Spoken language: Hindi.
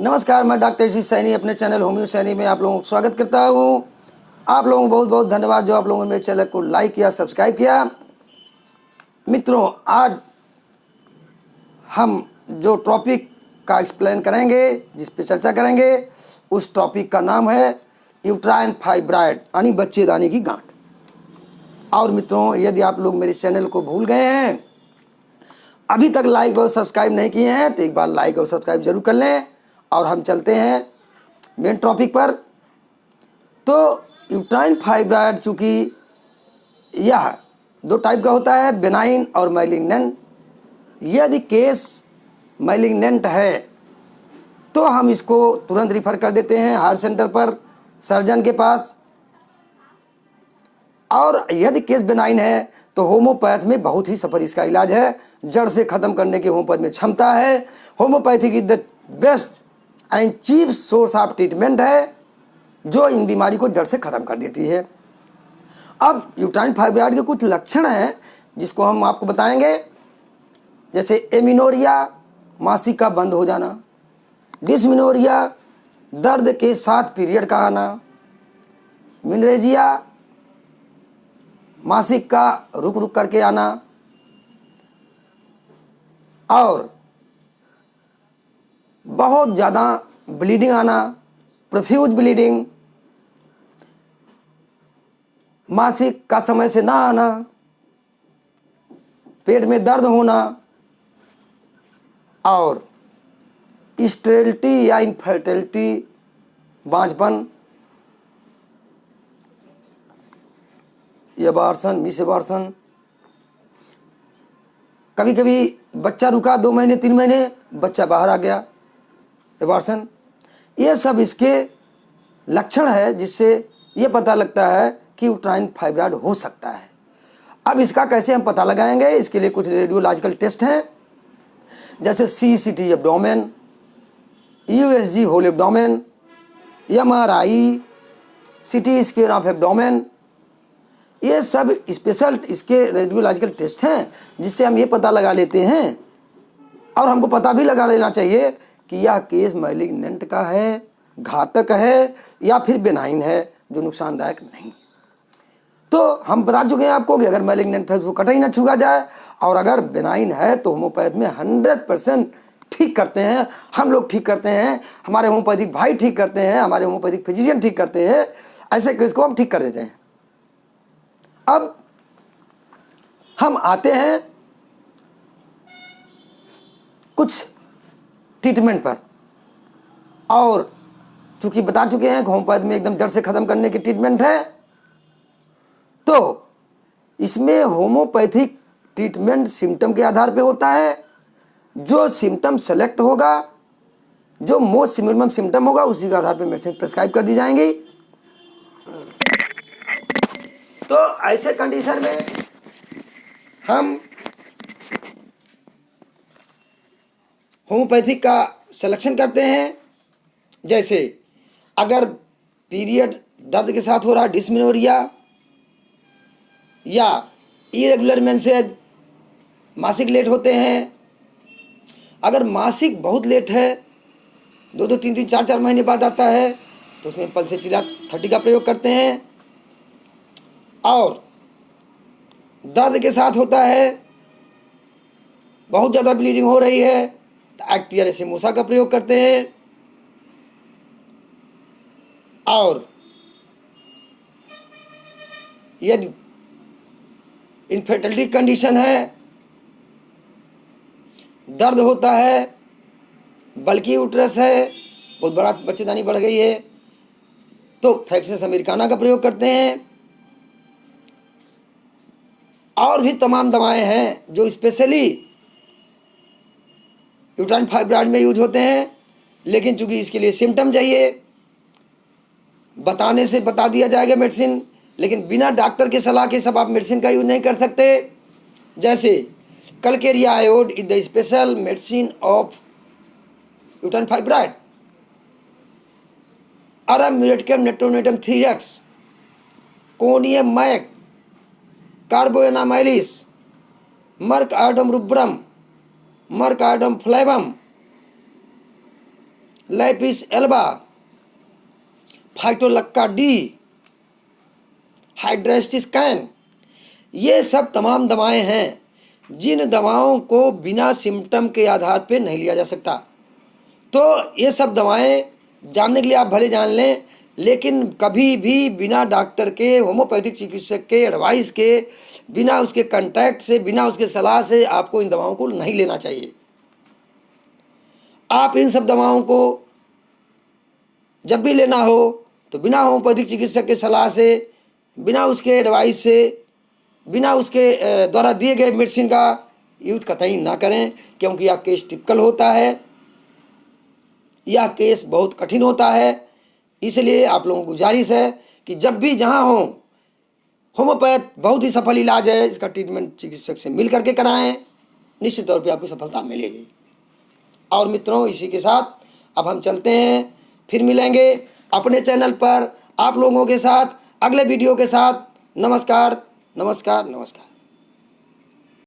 नमस्कार, मैं डॉक्टर जी सैनी अपने चैनल होम्यो सैनी में आप लोगों को स्वागत करता हूँ। आप लोगों को बहुत बहुत धन्यवाद जो आप लोगों ने मेरे चैनल को लाइक किया, सब्सक्राइब किया। मित्रों, आज हम जो टॉपिक का एक्सप्लेन करेंगे, जिस पे चर्चा करेंगे, उस टॉपिक का नाम है यूट्राइन फाइब्रॉइड यानी बच्चेदानी की गांठ। और मित्रों, यदि आप लोग मेरे चैनल को भूल गए हैं, अभी तक लाइक और सब्सक्राइब नहीं किए हैं, तो एक बार लाइक और सब्सक्राइब जरूर कर लें। और हम चलते हैं मेन टॉपिक पर। तो यूट्राइन फाइब्रॉइड चूँकि यह दो टाइप का होता है, बेनाइन और मैलिग्नेंट। यदि केस मैलिग्नेंट है तो हम इसको तुरंत रिफ़र कर देते हैं हार्ट सेंटर पर, सर्जन के पास। और यदि केस बेनाइन है तो होम्योपैथ में बहुत ही सफल इसका इलाज है, जड़ से ख़त्म करने की होम्योपैथ में क्षमता है। Homeopathic is the best and cheap source of treatment है जो इन बीमारी को जड़ से ख़त्म कर देती है। अब यूट्राइन फाइब्रॉइड के कुछ लक्षण हैं जिसको हम आपको बताएंगे, जैसे एमिनोरिया, मासिक का बंद हो जाना, डिसमिनोरिया, दर्द के साथ पीरियड का आना, मिनरेजिया, मासिक का रुक रुक करके आना, और बहुत ज़्यादा ब्लीडिंग आना, प्रोफ्यूज ब्लीडिंग, मासिक का समय से ना आना, पेट में दर्द होना, और स्टेरिलिटी या इनफर्टिलिटी, बांझपन, एबॉर्शन, मिस एबॉर्शन, कभी कभी बच्चा रुका 2 महीने 3 महीने, बच्चा बाहर आ गया, एबॉर्शन। ये सब इसके लक्षण है जिससे ये पता लगता है कि यूट्राइन फाइब्रॉइड हो सकता है। अब इसका कैसे हम पता लगाएंगे, इसके लिए कुछ रेडियोलॉजिकल टेस्ट हैं, जैसे CCT abdomen, USG whole abdomen, MRI, CT scan of abdomen. ये सब स्पेशल इसके रेडियोलॉजिकल टेस्ट हैं जिससे हम ये पता लगा लेते हैं, और हमको पता भी लगा लेना चाहिए कि यह केस मैलिग्नेंट का है, घातक है, या फिर बेनाइन है जो नुकसानदायक नहीं। तो हम बता चुके हैं आपको कि अगर मैलिग्नेंट है तो कतई ना छुआ जाए, और अगर बेनाइन है तो होम्योपैथ में 100% ठीक करते हैं। हम लोग ठीक करते हैं, हमारे होम्योपैथिक भाई ठीक करते हैं, हमारे होम्योपैथिक फिजिशियन ठीक करते हैं, ऐसे केस को हम ठीक कर देते हैं। अब हम आते हैं कुछ ट्रीटमेंट पर, और चूंकि बता चुके हैं कि होम्योपैथ में एकदम जड़ से ख़त्म करने की ट्रीटमेंट है, तो इसमें होम्योपैथिक ट्रीटमेंट सिम्टम के आधार पे होता है। जो सिम्टम सेलेक्ट होगा, जो मोस्ट मिनिमम सिम्टम होगा, उसी के आधार पे मेडिसिन प्रिस्क्राइब कर दी जाएंगी। तो ऐसे कंडीशन में हम होम्योपैथिक का सिलेक्शन करते हैं। जैसे अगर पीरियड दर्द के साथ हो रहा है, डिसमेनोरिया या इरेगुलर मेंसेज, मासिक लेट होते हैं, अगर मासिक बहुत लेट है, 2-2, 3-3, 4-4 महीने बाद आता है, तो उसमें पल्सेटिला 30 का प्रयोग करते हैं। और दर्द के साथ होता है, बहुत ज़्यादा ब्लीडिंग हो रही है, तो एक्टिया रेसिमोसा का प्रयोग करते हैं। और यदि इनफर्टिलिटी कंडीशन है, दर्द होता है, बल्कि यूट्रस है, बहुत बड़ा बच्चेदानी बढ़ गई है, तो फ्रैक्शंस अमेरिकाना का प्रयोग करते हैं। और भी तमाम दवाएं हैं जो स्पेशली यूट्राइन फाइब्रॉइड में यूज होते हैं, लेकिन चूंकि इसके लिए सिम्टम चाहिए, बताने से बता दिया जाएगा मेडिसिन, लेकिन बिना डॉक्टर के सलाह के सब आप मेडिसिन का यूज नहीं कर सकते। जैसे calcarea iod is the special medicine of uterine fibroid, aurum muriaticum natronatum थीरक्स, कोनियम मैक, कार्बोएनामाइलिस, मर्क आर्डम रुब्रम, मर्क आर्डम फ्लेवम, लैपिस एल्बा, फाइटोलक्का डी, हाइड्रेस्टिस कैन, ये सब तमाम दवाएं हैं जिन दवाओं को बिना सिम्टम के आधार पे नहीं लिया जा सकता। तो ये सब दवाएं जानने के लिए आप भले जान लें, लेकिन कभी भी बिना डॉक्टर के, होम्योपैथिक चिकित्सक के एडवाइस के, बिना उसके कांटेक्ट से, बिना उसके सलाह से आपको इन दवाओं को नहीं लेना चाहिए। आप इन सब दवाओं को जब भी लेना हो तो बिना होम्योपैथिक चिकित्सक के सलाह से, बिना उसके एडवाइस से, बिना उसके द्वारा दिए गए मेडिसिन का यूज कतई ना करें, क्योंकि यह केस टिपिकल होता है, यह केस बहुत कठिन होता है। इसलिए आप लोगों को गुजारिश है कि जब भी जहाँ हो, होम्योपैथ बहुत ही सफल इलाज है, इसका ट्रीटमेंट चिकित्सक से मिल करके कराएं, निश्चित तौर पे आपको सफलता मिलेगी। और मित्रों, इसी के साथ अब हम चलते हैं, फिर मिलेंगे अपने चैनल पर आप लोगों के साथ अगले वीडियो के साथ। नमस्कार, नमस्कार, नमस्कार।